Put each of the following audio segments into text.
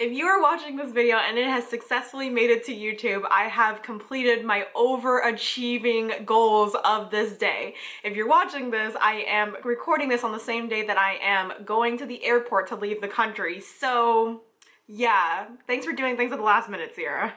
If you are watching this video and it has successfully made it to YouTube, I have completed my overachieving goals of this day. If you're watching this, I am recording this on the same day that I am going to the airport to leave the country. So yeah, thanks for doing things at the last minute, Sierra.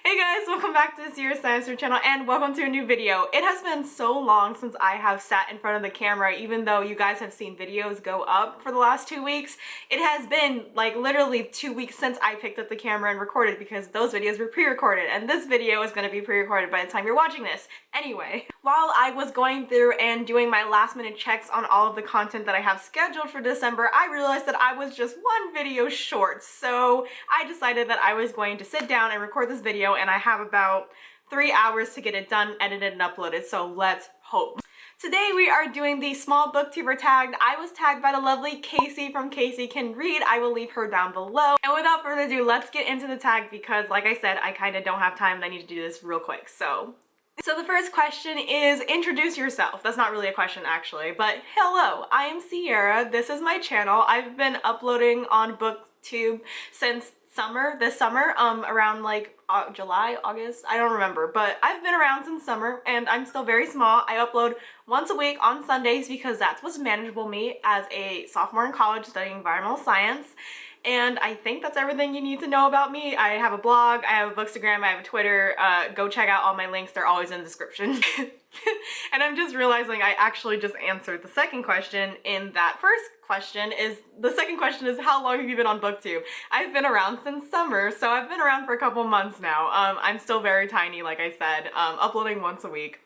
Hey guys, welcome back to the Sierra Science Fair channel and welcome to a new video. It has been so long since I have sat in front of the camera, even though you guys have seen videos go up for the last 2 weeks. It has been like literally 2 weeks since I picked up the camera and recorded because those videos were pre-recorded and this video is going to be pre-recorded by the time you're watching this. Anyway, while I was going through and doing my last minute checks on all of the content that I have scheduled for December, I realized that I was just one video short. So I decided that I was going to sit down and record this video, and I have about 3 hours to get it done, edited, and uploaded, so let's hope. Today we are doing the small booktuber tag. I was tagged by the lovely Casey from Casey Can Read. I will leave her down below. And without further ado, let's get into the tag because, like I said, I kind of don't have time and I need to do this real quick. So the first question is introduce yourself. That's not really a question actually, but hello, I am Sierra. This is my channel. I've been uploading on Booktube since this summer, around like July, August, I don't remember, but I've been around since summer and I'm still very small. I upload once a week on Sundays because that's what's manageable me as a sophomore in college studying environmental science. And I think that's everything you need to know about me. I have a blog, I have a Bookstagram, I have a Twitter. Go check out all my links, they're always in the description. And I'm just realizing I actually just answered the second question in that first question. The second question is how long have you been on Booktube? I've been around since summer, so I've been around for a couple months now. I'm still very tiny, like I said, uploading once a week.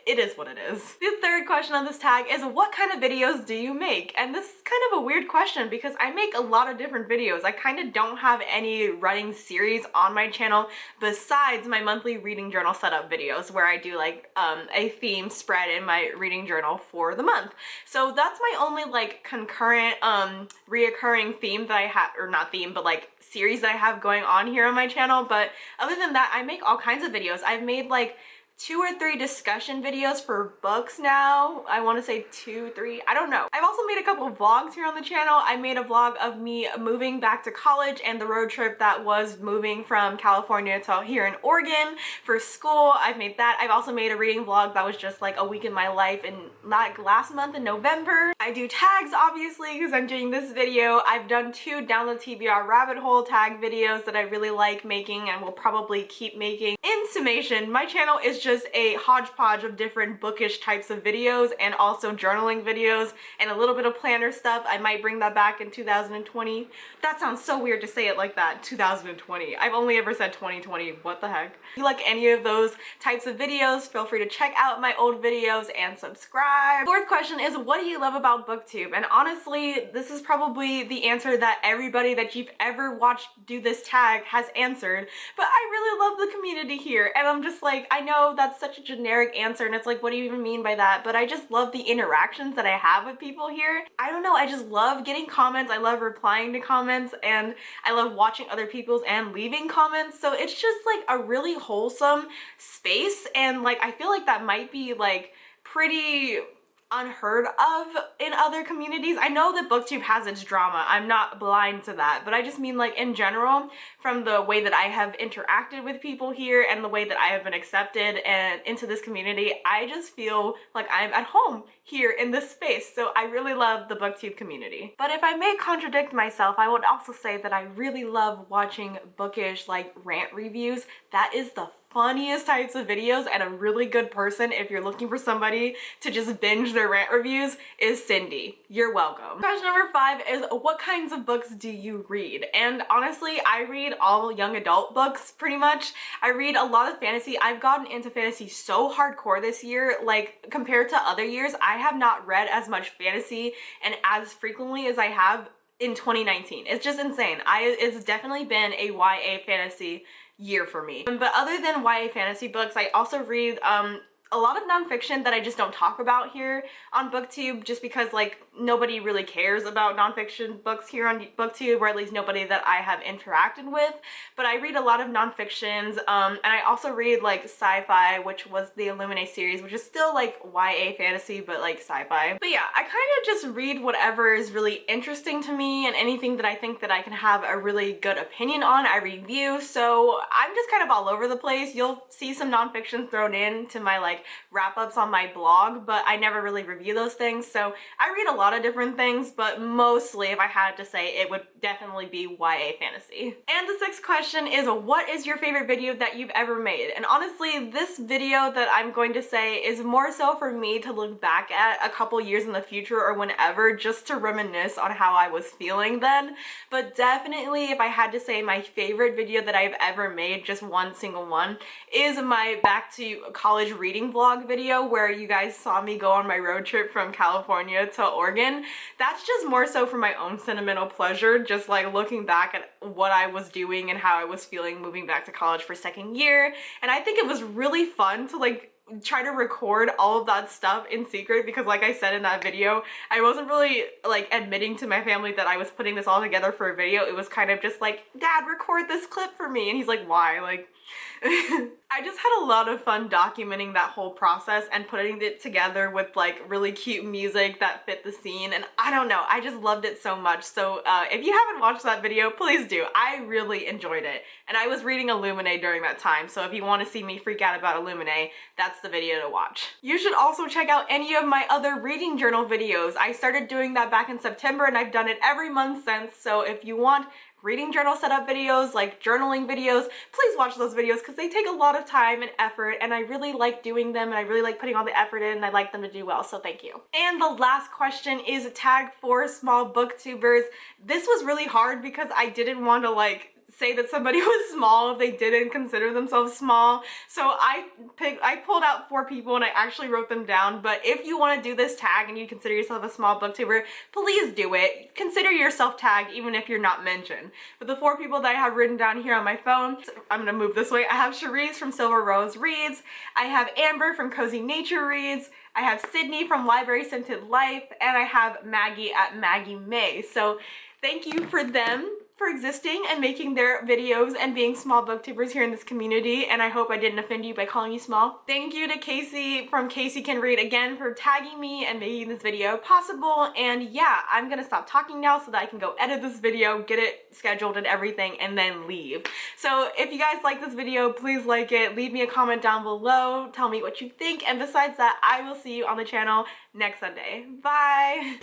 It is what it is. The third question on this tag is what kind of videos do you make? And this is kind of a weird question because I make a lot of different videos. I kind of don't have any running series on my channel besides my monthly reading journal setup videos where I do like a theme spread in my reading journal for the month. So that's my only like concurrent reoccurring theme that I have, or not theme, but like series that I have going on here on my channel. But other than that, I make all kinds of videos. I've made like 2 or 3 discussion videos for books now. I want to say 2, 3, I don't know. I've also made a couple of vlogs here on the channel. I made a vlog of me moving back to college and the road trip that was moving from California to here in Oregon for school. I've made that. I've also made a reading vlog that was just like a week in my life in like last month in November. I do tags obviously because I'm doing this video. I've done 2 down the TBR rabbit hole tag videos that I really like making and will probably keep making. In summation, my channel is just a hodgepodge of different bookish types of videos and also journaling videos and a little bit of planner stuff. I might bring that back in 2020. That sounds so weird to say it like that, 2020. I've only ever said 2020, what the heck? If you like any of those types of videos, feel free to check out my old videos and subscribe. Fourth question is what do you love about Booktube? And honestly, this is probably the answer that everybody that you've ever watched do this tag has answered, but I really love the community here and I'm just like, I know that's such a generic answer and it's like, what do you even mean by that? But I just love the interactions that I have with people here. I don't know, I just love getting comments, I love replying to comments, and I love watching other people's and leaving comments. So it's just like a really wholesome space, and like I feel like that might be like pretty unheard of in other communities. I know that Booktube has its drama, I'm not blind to that, but I just mean like in general, from the way that I have interacted with people here and the way that I have been accepted and into this community, I just feel like I'm at home here in this space. So I really love the Booktube community. But if I may contradict myself, I would also say that I really love watching bookish like rant reviews. That is the funniest types of videos, and a really good person if you're looking for somebody to just binge their rant reviews is Cindy. You're welcome. Question number 5 is what kinds of books do you read? And honestly, I read all young adult books pretty much. I read a lot of fantasy. I've gotten into fantasy so hardcore this year, like compared to other years. I have not read as much fantasy and as frequently as I have in 2019. It's just insane. It's definitely been a YA fantasy year for me. But other than YA fantasy books, I also read a lot of nonfiction that I just don't talk about here on Booktube, just because like nobody really cares about nonfiction books here on Booktube, or at least nobody that I have interacted with. But I read a lot of nonfictions, and I also read like sci-fi, which was the Illuminae series, which is still like YA fantasy, but like sci-fi. But yeah, I kind of just read whatever is really interesting to me, and anything that I think that I can have a really good opinion on, I review. So I'm just kind of all over the place. You'll see some nonfiction thrown in to my like wrap-ups on my blog, but I never really review those things. So I read a lot of different things, but mostly, if I had to say, it would definitely be YA fantasy. And the sixth question is, what is your favorite video that you've ever made? And honestly, this video that I'm going to say is more so for me to look back at a couple years in the future or whenever, just to reminisce on how I was feeling then. But definitely, if I had to say my favorite video that I've ever made, just one single one, is my back to college reading vlog video, where you guys saw me go on my road trip from California to Oregon. That's just more so for my own sentimental pleasure, just like looking back at what I was doing and how I was feeling moving back to college for second year. And I think it was really fun to like try to record all of that stuff in secret, because like I said in that video, I wasn't really like admitting to my family that I was putting this all together for a video. It was kind of just like, Dad, record this clip for me. And he's like, why? Like I just had a lot of fun documenting that whole process and putting it together with like really cute music that fit the scene, and I don't know, I just loved it so much. So if you haven't watched that video, please do. I really enjoyed it, and I was reading Illuminae during that time, so if you want to see me freak out about Illuminae, that's the video to watch. You should also check out any of my other reading journal videos. I started doing that back in September, and I've done it every month since, so if you want reading journal setup videos, like journaling videos, please watch those videos, because they take a lot of time and effort, and I really like doing them, and I really like putting all the effort in, and I like them to do well, so thank you. And the last question is tag for small booktubers. This was really hard because I didn't want to like say that somebody was small if they didn't consider themselves small. So I pulled out 4 people and I actually wrote them down. But if you want to do this tag and you consider yourself a small booktuber, please do it. Consider yourself tagged even if you're not mentioned. But the 4 people that I have written down here on my phone, I'm gonna move this way. I have Cherise from Silver Rose Reads. I have Amber from Cozy Nature Reads. I have Sydney from Library Scented Life, and I have Maggie at Maggie May. So thank you for them for existing and making their videos and being small booktubers here in this community, and I hope I didn't offend you by calling you small. Thank you to Casey from Casey Can Read again for tagging me and making this video possible. And yeah, I'm gonna stop talking now so that I can go edit this video, get it scheduled and everything, and then leave. So if you guys like this video, please like it, leave me a comment down below, tell me what you think, and besides that, I will see you on the channel next Sunday. Bye!